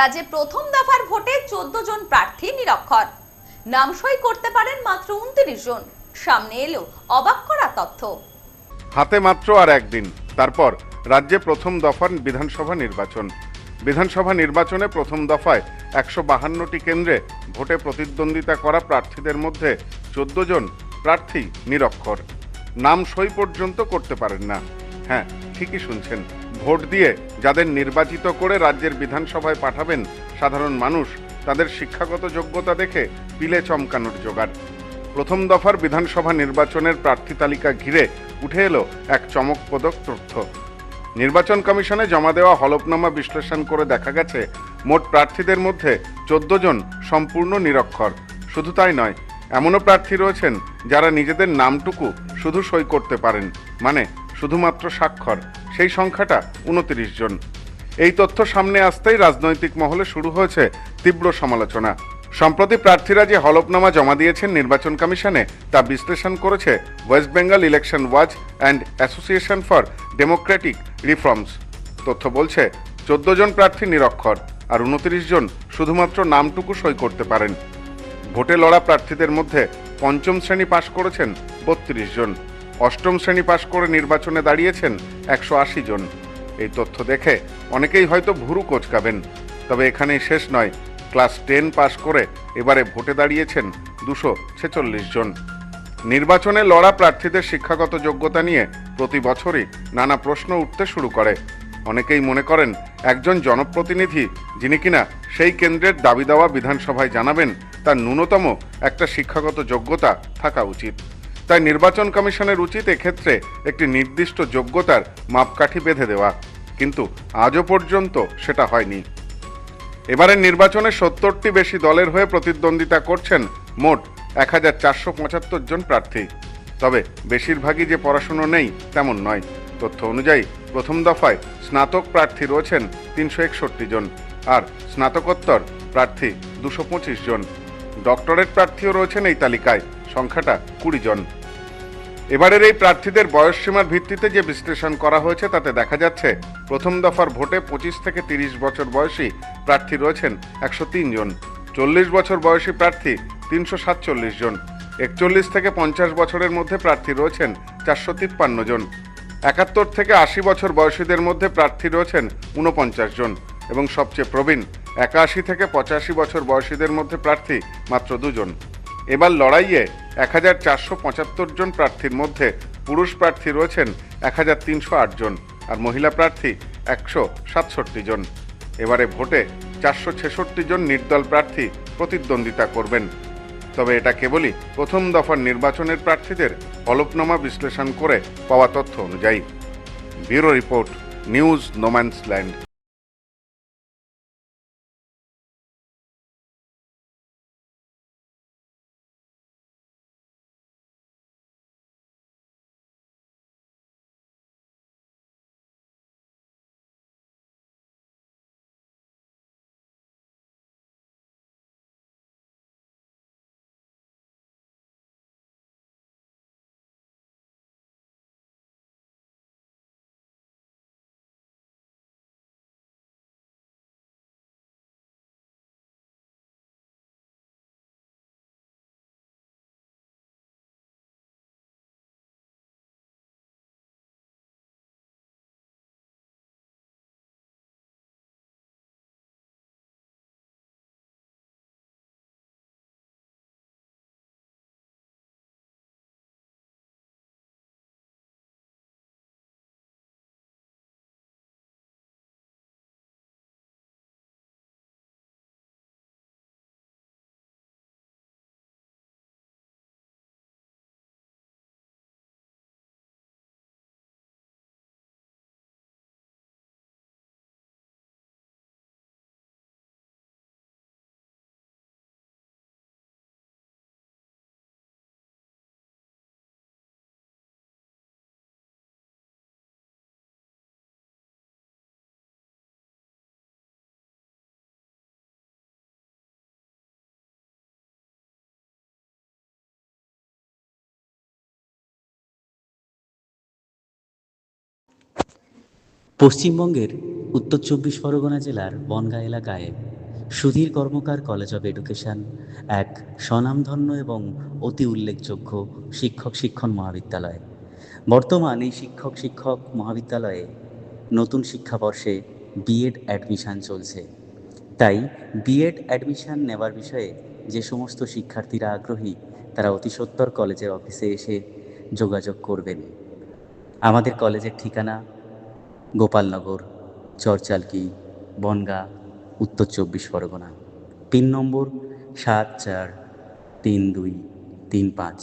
রাজ্যে প্রথম দফার ভোটে 14 জন প্রার্থী নিরক্ষর। নাম সই করতে পারেন মাত্র 29 জন। সামনে এলো অবাক করা তথ্য। হাতে মাত্র আর একদিন, তারপর রাজ্যে প্রথম দফার বিধানসভা নির্বাচন। বিধানসভা নির্বাচনে প্রথম দফায় 152টি কেন্দ্রে ভোটে প্রতিদ্বন্দ্বিতা করা প্রার্থীদের মধ্যে 14 জন প্রার্থী নিরক্ষর। নাম সই পর্যন্ত করতে পারেন না। হ্যাঁ, ঠিকই শুনছেন, ভোট দিয়ে যাদের নির্বাচিত করে রাজ্যের বিধানসভায় পাঠাবেন সাধারণ মানুষ, তাদের শিক্ষাগত যোগ্যতা দেখে পিলে চমকানোর জোগাড়। প্রথম দফার বিধানসভা নির্বাচনের প্রার্থী তালিকা ঘিরে উঠে এলো এক চমকপ্রদ তথ্য। নির্বাচন কমিশনে জমা দেওয়া হলফনামা বিশ্লেষণ করে দেখা গেছে, মোট প্রার্থীদের মধ্যে 14 জন সম্পূর্ণ নিরক্ষর। শুধু তাই নয়, এমনও প্রার্থী রয়েছেন যারা নিজেদের নামটুকু শুধু সই করতে পারেন, মানে শুধুমাত্র স্বাক্ষর। সেই সংখ্যাটা 29 জন। এই তথ্য সামনে আসতেই রাজনৈতিক মহলে শুরু হয়েছে তীব্র সমালোচনা। সম্প্রতি প্রার্থীরা যে হলফনামা জমা দিয়েছেন নির্বাচন কমিশনে, তা বিশ্লেষণ করেছে West Bengal election watch and association for Democratic reforms. তথ্য বলছে 14 জন প্রার্থী নিরক্ষর আর 29 জন শুধুমাত্র নামটুকু সই করতে পারেন। ভোটে লড়া প্রার্থীদের মধ্যে পঞ্চম শ্রেণী পাশ করেছেন 32 জন, অষ্টম শ্রেণী পাশ করে নির্বাচনে দাঁড়িয়েছেন 180 জন। এই তথ্য দেখে অনেকেই হয়তো ভুরু কোঁচকাবেন, তবে এখানেই শেষ নয়। ক্লাস 10 পাশ করে এবারে ভোটে দাঁড়িয়েছেন 246 জন। নির্বাচনে লড়া প্রার্থীদের শিক্ষাগত যোগ্যতা নিয়ে প্রতি বছরই নানা প্রশ্ন উঠতে শুরু করে। অনেকেই মনে করেন, একজন জনপ্রতিনিধি যিনি কিনা সেই কেন্দ্রের দাবি দেওয়া বিধানসভায় জানাবেন, তার ন্যূনতম একটা শিক্ষাগত যোগ্যতা থাকা উচিত। তাই নির্বাচন কমিশনের উচিত এক্ষেত্রে একটি নির্দিষ্ট যোগ্যতার মাপকাঠি বেঁধে দেওয়া, কিন্তু আজও পর্যন্ত সেটা হয়নি। এবারের নির্বাচনে 70টি বেশি দলের হয়ে প্রতিদ্বন্দ্বিতা করছেন মোট 1475 জন প্রার্থী। তবে বেশিরভাগই যে পড়াশুনো নেই তেমন নয়। তথ্য অনুযায়ী প্রথম দফায় স্নাতক প্রার্থী রয়েছেন 361 জন, আর স্নাতকোত্তর প্রার্থী 225 জন। ডক্টরেট প্রার্থীও রয়েছেন এই তালিকায়, সংখ্যাটা 20 জন। এবারের এই প্রার্থীদের বয়সসীমার ভিত্তিতে যে বিশ্লেষণ করা হয়েছে তাতে দেখা যাচ্ছে, প্রথম দফার ভোটে 25 থেকে 30 বছর বয়সী প্রার্থী রয়েছেন 103 জন, 40 বছর বয়সী প্রার্থী 347 জন, 41 থেকে 50 বছরের মধ্যে প্রার্থী রয়েছেন 453 জন, 71 থেকে 80 বছর বয়সীদের মধ্যে প্রার্থী রয়েছেন 49 জন এবং সবচেয়ে প্রবীণ 81 থেকে 85 বছর বয়সীদের মধ্যে প্রার্থী মাত্র 2 জন। এবার লড়াইয়ে 1475 জন প্রার্থীর মধ্যে পুরুষ প্রার্থী রয়েছেন 1308 জন আর মহিলা প্রার্থী 167 জন। এবারে ভোটে 466 জন নির্দল প্রার্থী প্রতিদ্বন্দ্বিতা করবেন। তবে এটা কেবলই প্রথম দফার নির্বাচনের প্রার্থীদের হলফনামা বিশ্লেষণ করে পাওয়া তথ্য অনুযায়ী। Bureau report, news no man's land. পশ্চিমবঙ্গের উত্তর চব্বিশ পরগনা জেলার বনগাঁ এলাকায় সুধীর কর্মকার কলেজ অব এডুকেশন এক স্বনামধন্য এবং অতি উল্লেখযোগ্য শিক্ষণ মহাবিদ্যালয়। বর্তমান এই শিক্ষক মহাবিদ্যালয়ে নতুন শিক্ষাবর্ষে বিএড অ্যাডমিশান চলছে। তাই বিএড অ্যাডমিশান নেওয়ার বিষয়ে যে সমস্ত শিক্ষার্থীরা আগ্রহী তারা অতি সত্বর কলেজের অফিসে এসে যোগাযোগ করবেন। আমাদের কলেজের ঠিকানা গোপালনগর, চরচালকি, বনগাঁ, উত্তর চব্বিশ পরগনা। পিন নম্বর 743235।